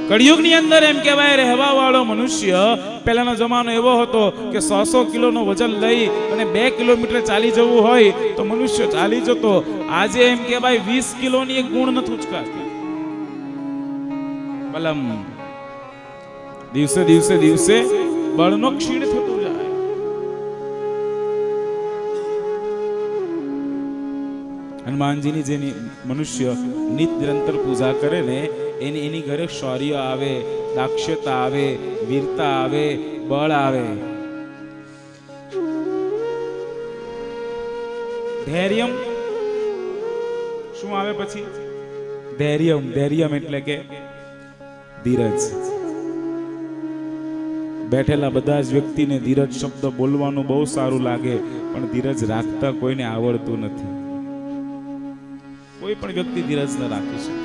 કળિયુગની અંદર એમ કહેવાય રહેવા વાળો મનુષ્ય પહેલાનો જમાનો એવો હતો કે 100 કિલોનો વજન લઈ અને 2 કિલોમીટર ચાલી જવું હોય તો મનુષ્ય ચાલી જતો. આજે એમ કહેવાય 20 કિલોની એક ગુણ નથી ઉચકાતી. બલમ દિવસે દિવસે દિવસે બળનો ક્ષીણ થતું જાય. હનુમાનજીની જેની મનુષ્ય નિરંતર પૂજા કરે ને એની ઘરે શૌર્ય આવે, દાક્ષતા આવે, વીરતા આવે, બળ આવે. ધૈર્યમ શું આવે પછી? ધૈર્યમ. ધૈર્યમ એટલે કે ધીરજ. બેઠેલા બધા જ વ્યક્તિને ધીરજ શબ્દ બોલવાનું બહુ સારું લાગે, પણ ધીરજ રાખતા કોઈને આવડતું નથી. કોઈ પણ વ્યક્તિ ધીરજ ન રાખી શકે.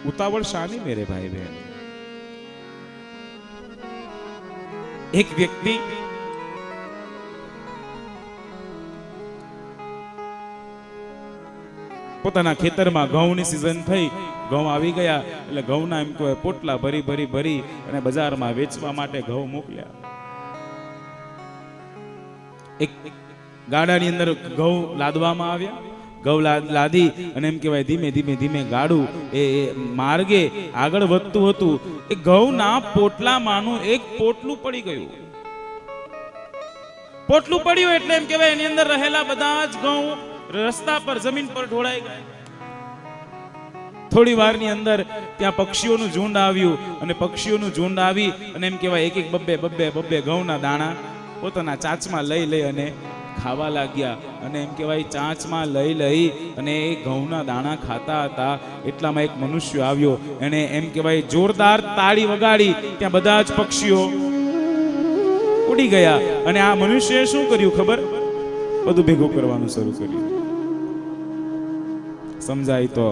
ઉતાવળ શાની મેરે ભાઈ બહેન? એક વ્યક્તિ પોતાના ખેતરમાં ઘઉંની સિઝન થઈ, ઘઉં આવી ગયા એટલે ઘઉંના એમ કહેવાય પોટલા ભરી ભરી ભરી અને બજારમાં વેચવા માટે ઘઉં મોકલ્યા. એક ગાડાની અંદર ઘઉં લાદવામાં આવ્યા. ઘઉં લાદી અને એમ કહેવાય ધીમે ધીમે ધીમે ગાડું એ માર્ગે આગળ વધતું હતું. એ ઘઉંના પોટલામાંનું એક પોટલું પડી ગયું. પોટલું પડ્યું એટલે એમ કહેવાય એની અંદર રહેલા બધા જ ઘઉં રસ્તા પર જમીન પર ઢોળાઈ ગયા. થોડી વારની અંદર ત્યાં પક્ષીઓનું ઝુંડ આવ્યું અને પક્ષીઓનું ઝુંડ આવી અને એમ કહેવાય એક એક બબ્બે ઘઉંના દાણા પોતાના ચાંચમાં લઈ અને ખાવા લાગ્યા. અને એમ કહેવાય ચાંચમાં લઈ અને એ ઘઉંના દાણા ખાતા હતા. એટલામાં એક મનુષ્ય આવ્યો, એને એમ કહેવાય જોરદાર તાળી વગાડી. ત્યાં બધા જ પક્ષીઓ ઉડી ગયા અને આ મનુષ્યએ શું કર્યું ખબર? બધું ભેગું કરવાનું શરૂ કર્યું. સમજાય તો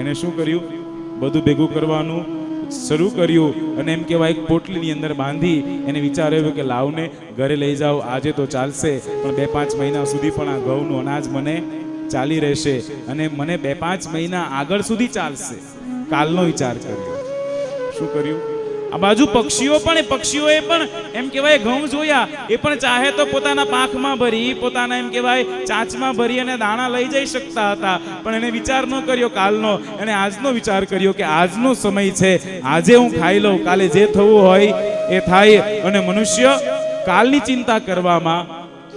એને શું કર્યું? બધું ભેગું કરવાનું શરૂ કર્યું અને એમ કહેવાય એક પોટલીની અંદર બાંધી એને વિચાર આવ્યો કે લાવને ઘરે લઈ જાઓ, આજે તો ચાલશે પણ 2-5 મહિના સુધી પણ આ ઘઉંનું અનાજ મને ચાલી રહેશે અને મને 2-5 મહિના આગળ સુધી ચાલશે. કાલનો વિચાર કર્યો. શું કર્યું? આ બાજુ પક્ષીઓએ પણ એમ કહેવાય ઘઉં જોયા. એ પણ ચાહે તો પોતાના પાંખમાં ભરી, પોતાના એમ કહેવાય ચાંચમાં ભરી અને દાણા લઈ જઈ શકતા હતા, પણ એને વિચાર ન કર્યો કાલનો. એને આજનો વિચાર કર્યો કે આજનો સમય છે, આજે હું ખાઈ લઉં, કાલે જે થવું હોય એ થાય. અને મનુષ્ય કાલની ચિંતા કરવામાં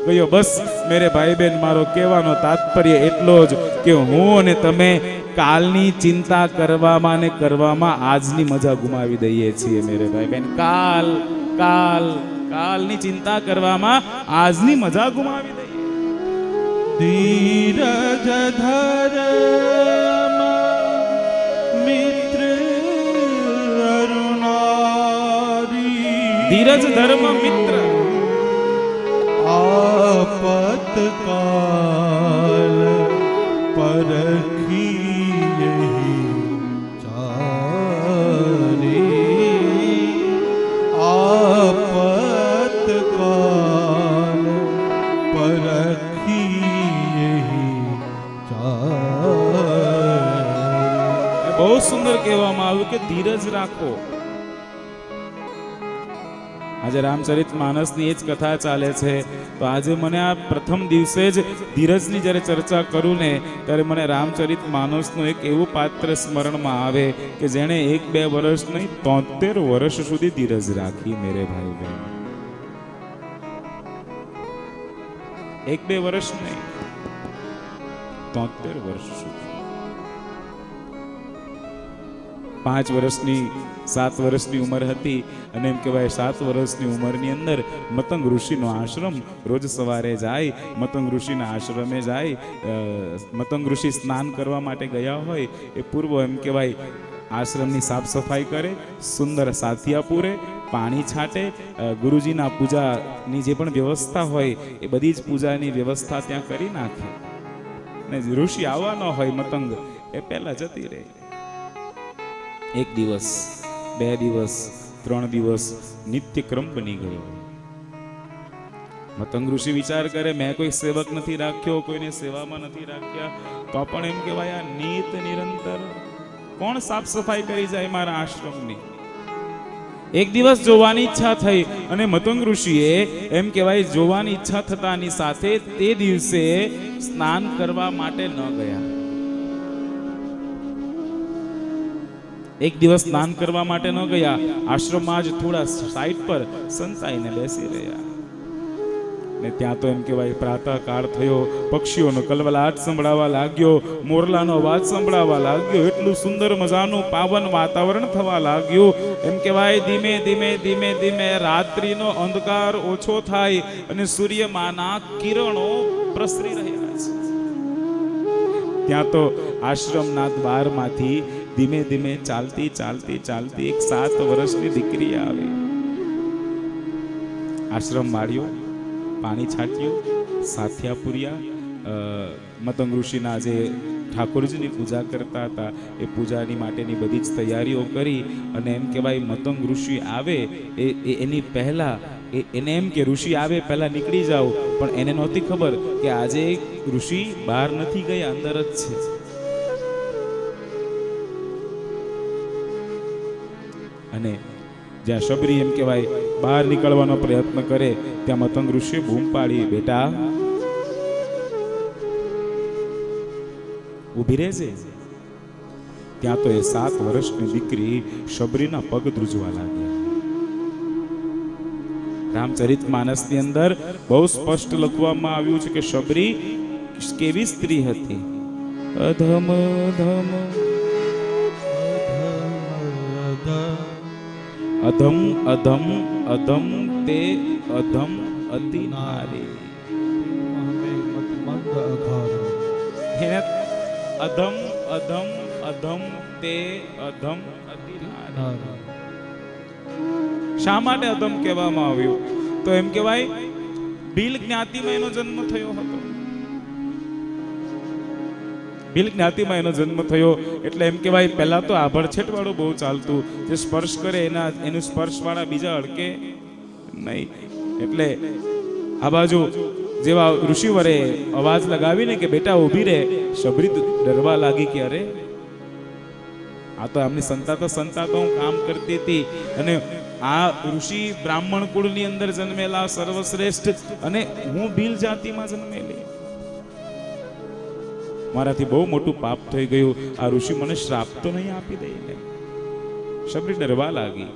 ગયો. બસ મેરે ભાઈ બહેન, મારો કહેવાનો તાત્પર્ય એટલો જ કે હું અને તમે કાલની ચિંતા કરવામાં આજની મજા ગુમાવી દઈએ છીએ મેરે ભાઈ બહેન. કાલની ચિંતા કરવામાં આજની મજા ગુમાવી દઈએ. ધીરજ ધર્મ મિત્ર અરુણારી. ધીરજ ધર્મ મિત્ર આપતકાલ પરખી બહુ સુંદર કહેવામાં આવ્યું કે ધીરજ રાખો. આજે રામચરિતમાનસની એ જ કથા ચાલે છે. તો આજે મને આ પ્રથમ દિવસે જ ધીરજની જ્યારે ચર્ચા કરું ને ત્યારે મને રામચરિતમાનસનું એક એવું પાત્ર સ્મરણમાં આવે કે જેણે 1-2 વર્ષ નહીં 73 વર્ષ સુધી ધીરજ રાખી મેરે ભાઈ બહેન. 1-2 વર્ષ નહીં 73 વર્ષ સુધી. 5 વર્ષની 7 વર્ષની ઉંમર હતી અને એમ કહેવાય 7 વર્ષની ઉંમરની અંદર મતંગ ઋષિનો આશ્રમ રોજ સવારે જાય. મતંગ ઋષિના આશ્રમે જાય. મતંગ ઋષિ સ્નાન કરવા માટે ગયા હોય એ પૂર્વ એમ કહેવાય આશ્રમની સાફ સફાઈ કરે, સુંદર સાથિયા પૂરે, પાણી છાંટે, ગુરુજીના પૂજાની જે પણ વ્યવસ્થા હોય એ બધી જ પૂજાની વ્યવસ્થા ત્યાં કરી નાખે. અને ઋષિ આવવાનો હોય મતંગ એ પહેલા જતી રહે. 1 દિવસ 2 દિવસ 3 દિવસ નિત્યક્રમ બની ગયો. મતંગ ઋષિ વિચાર કરે, મેં કોઈ સેવક નથી રાખ્યો, કોઈને સેવામાં નથી રાખ્યા, તો પણ એમ કહેવાય આ નિત નિરંતર કોણ સાફ સફાઈ કરી જાય મારા આશ્રમની? એક દિવસ જોવાની ઈચ્છા થઈ અને મતંગ ઋષિએ એમ કહેવાય જોવાની ઈચ્છા થતાની સાથે તે દિવસે સ્નાન કરવા માટે ન ગયા. એક દિવસ સ્નાન કરવા માટે ન ગયા, આશ્રમમાં જ થોડા સાઈડ પર સંતાઈને બેસી રહ્યા. ને ત્યાં તો એમ કહેવાય પ્રાતઃકાળ થયો, પક્ષીઓનો કલવલાટ સંભળાવા લાગ્યો, મોરલાનો અવાજ સંભળાવા લાગ્યો, એટલું સુંદર મજાનું પાવન વાતાવરણ થવા લાગ્યું. એમ કહેવાય ધીમે ધીમે ધીમે ધીમે રાત્રિનો અંધકાર ઓછો થાય અને સૂર્યમાના કિરણો પ્રસરી રહ્યા છે. ત્યાં તો આશ્રમના દ્વારમાંથી ધીમે ધીમે ચાલતી ચાલતી ચાલતી એક 7 વર્ષની દીકરી આવી. આશ્રમ વાળ્યો, પાણી છાટ્યું, સાથિયા પૂર્યા, મતંગ ઋષિના જે ઠાકોરજીની પૂજા કરતા હતા એ પૂજાની માટેની બધી જ તૈયારીઓ કરી અને એમ કહેવાય મતંગ ઋષિ આવે એની પહેલા એને એમ કે ઋષિ આવે પહેલા નીકળી જાઓ, પણ એને નહોતી ખબર કે આજે ઋષિ બહાર નથી ગયા, અંદર જ છે. અને જ્યાં શબરી એમ કહેવાય બહાર નીકળવાનો પ્રયત્ન કરે ત્યાં મતંગ ઋષિએ બૂમ પાડી, બેટા ઊભી રહેજે. ત્યાં તો એ 7 વર્ષની દીકરી શબરીના પગ ધ્રુજવા લાગ્યા. રામચરિત માનસની અંદર બહુ સ્પષ્ટ લખવામાં આવ્યું છે કે શબરી કેવી સ્ત્રી હતી. અધમ અધમ અધમ અધમ અધમ તે અધમ અતિ નારી. અધમ અધમ અધમ તે અધમ અતિ નારી. શા માટે અધમ કહેવામાં આવ્યું? તો એમ કહેવાય ભીલ જ્ઞાતિમાં એનો જન્મ થયો હતો. ભીલ જ્ઞાતિમાં એનો જન્મ થયો એટલે એમ કહેવાય પહેલા તો આભડછેટ વાળું બહુ ચાલતું, જે સ્પર્શ કરે એનું સ્પર્શ વાળા બીજા અડકે નહીં. એટલે આ બાજુ જેવા ઋષિવરે અવાજ લગાવીને કે બેટા ઊભી રહે, શબરી ડરવા લાગી કે અરે આ તો આમની સંતાતો હું કામ કરતી હતી અને આ ઋષિ બ્રાહ્મણ કુળની અંદર જન્મેલા સર્વશ્રેષ્ઠ અને હું ભીલ જાતિમાં જન્મેલી, મારાથી બહુ મોટું પાપ થઈ ગયું, આ ઋષિ મને શ્રાપ તો નહીં આપી દે ને. શબરી ડરવા લાગી.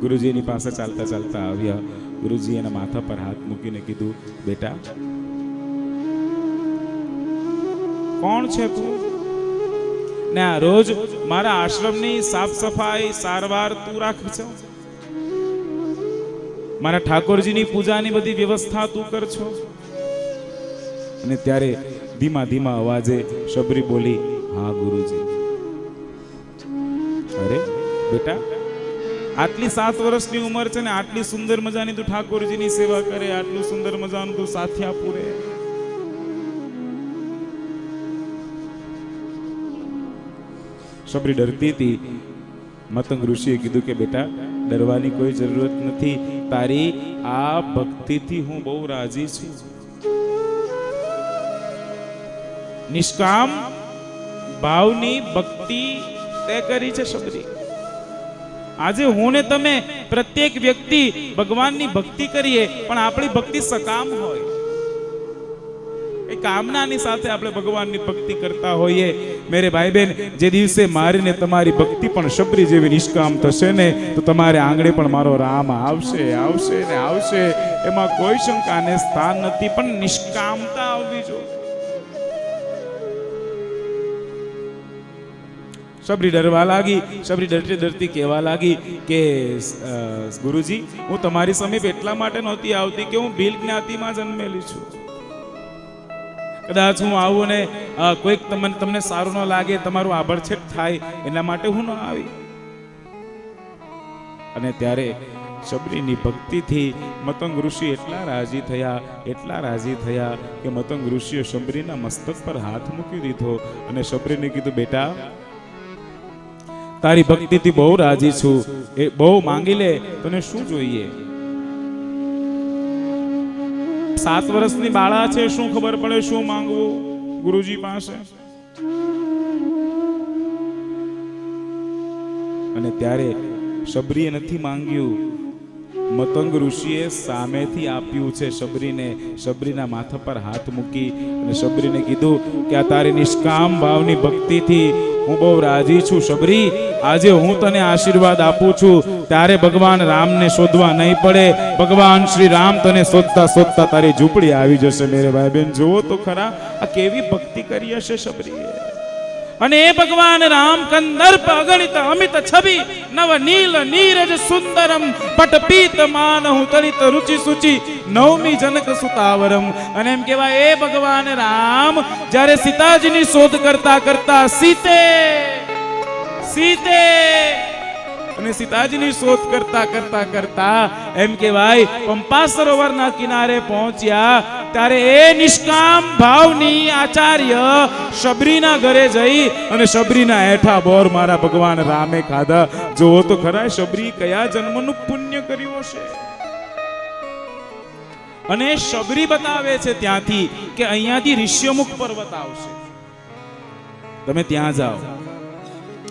ગુરુજી એની પાસે ચાલતા ચાલતા આવ્યા. ગુરુજી એના માથા પર હાથ મૂકીને કીધું, બેટા કોણ છે તું? ને આ રોજ મારા આશ્રમની સાફ સફાઈ સારવાર તું રાખે છે, મારા ઠાકોરજીની પૂજાની બધી વ્યવસ્થા તું કર છો. અને ત્યારે ધીમા ધીમા અવાજે શબરી બોલી, હા ગુરુજી. અરે બેટા આટલી 7 વર્ષની ઉંમર છે ને આટલી સુંદર મજાની તું ઠાકોરજીની સેવા કરે, આટલું સુંદર મજાનું તું સાથિયા પૂરે. શબરી ડરતી હતી. મતંગ ઋષિએ કીધું કે બેટા ડરવાની કોઈ જરૂરત નથી, તારી આ ભક્તિથી હું બહુ રાજી છું. નિષ્કામ ભાવની ભક્તિ તે કરી છે શબરી. આજે હું ને તમે પ્રત્યેક વ્યક્તિ ભગવાનની ભક્તિ કરીએ પણ આપણી ભક્તિ સકામ હોય, એ કામનાની સાથે આપણે ભગવાનની ભક્તિ કરતા હોઈએ. મેરે ભાઈ બહેન, જે દિવસે મારી ને તમારી ભક્તિ પણ શબરી જેવી નિષ્કામ થશે ને તો તમારે આંગણે પણ મારો રામ આવશે આવશે ને આવશે, એમાં કોઈ શંકાને સ્થાન નથી. પણ નિષ્કામતા આવવી જોઈએ. શબરી ડરવા લાગી. શબરી ડરતી ડરતી કહેવા લાગી કે ગુરુજી હું તમારી સમીપ એટલા માટે નહોતી આવતી કે હું ભીલ જ્ઞાતિમાં જન્મેલી છું. કદાચ હું આવું ને કોઈક તમને સારું ન લાગે, તમારું આભડછેટ થાય એના માટે હું ન આવી. અને ત્યારે શબરીની ભક્તિથી મતંગ ઋષિ એટલા રાજી થયા કે મતંગ ઋષિએ શબરીના મસ્તક પર હાથ મૂકી દીધો અને શબરીને કીધું, બેટા તારી ભક્તિથી બહુ રાજી છું, એ બહુ માંગી લે, તને શું જોઈએ? 7 વર્ષની બાળા છે, શું ખબર પડે શું માંગવું ગુરુજી પાસે? અને ત્યારે શબરીએ નથી માંગ્યું, મતંગ ઋષિએ સામેથી આપ્યું છે શબરીને. શબરીના માથા પર હાથ મૂકી અને શબરીને કીધું કે આ તારી નિષ્કામ ભાવની ભક્તિથી હું બહુ રાજી છું શબરી. આજે હું તને આશીર્વાદ આપું છું, ત્યારે ભગવાન રામને શોધવા નહીં પડે. ભગવાન શ્રી રામ તને શોધતા શોધતા તારી ઝૂંપડી આવી જશે. મેરે ભાઈ બહેન, જુઓ તો ખરા આ કેવી ભક્તિ કરી હશે શબરીએ. અને એ ભગવાન રામ કંદર્પ અગણિત અમિત છબી નવ નીલ નીરજ સુંદરમ પટપીત માનહુ તલિત રુચિ સુચિ નવમી જનક સુતાવરમ. અને એમ કહેવાય એ ભગવાન રામ જ્યારે સીતાજીની શોધ કરતા કરતા સીતે અને સીતાજીની શોધ કરતા કરતા કરતા એમ કહેવાય પંપા સરોવરના કિનારે પહોંચ્યા, ત્યારે એ નિષ્કામ ભાવની આચાર્ય શબરીના ઘરે જઈ અને શબરીના એઠા બોર મારા ભગવાન રામે ખાધા. જોવો તો ખરા શબરી કયા જન્મનું પુણ્ય કર્યું હશે. અને શબરી બતાવે છે ત્યાંથી કે અહીંયાથી ઋષ્યમુખ પર્વત આવશે, તમે ત્યાં જાઓ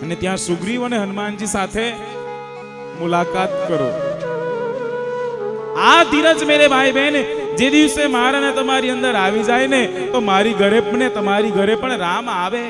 અને ત્યાં સુગ્રીવ અને હનુમાનજી સાથે મુલાકાત કરો. આ ધીરજ મેરે ભાઈ બહેન જે દિવસે મારા ને તમારી અંદર આવી જાય ને, તો મારી ઘરે ને તમારી ઘરે પણ રામ આવે.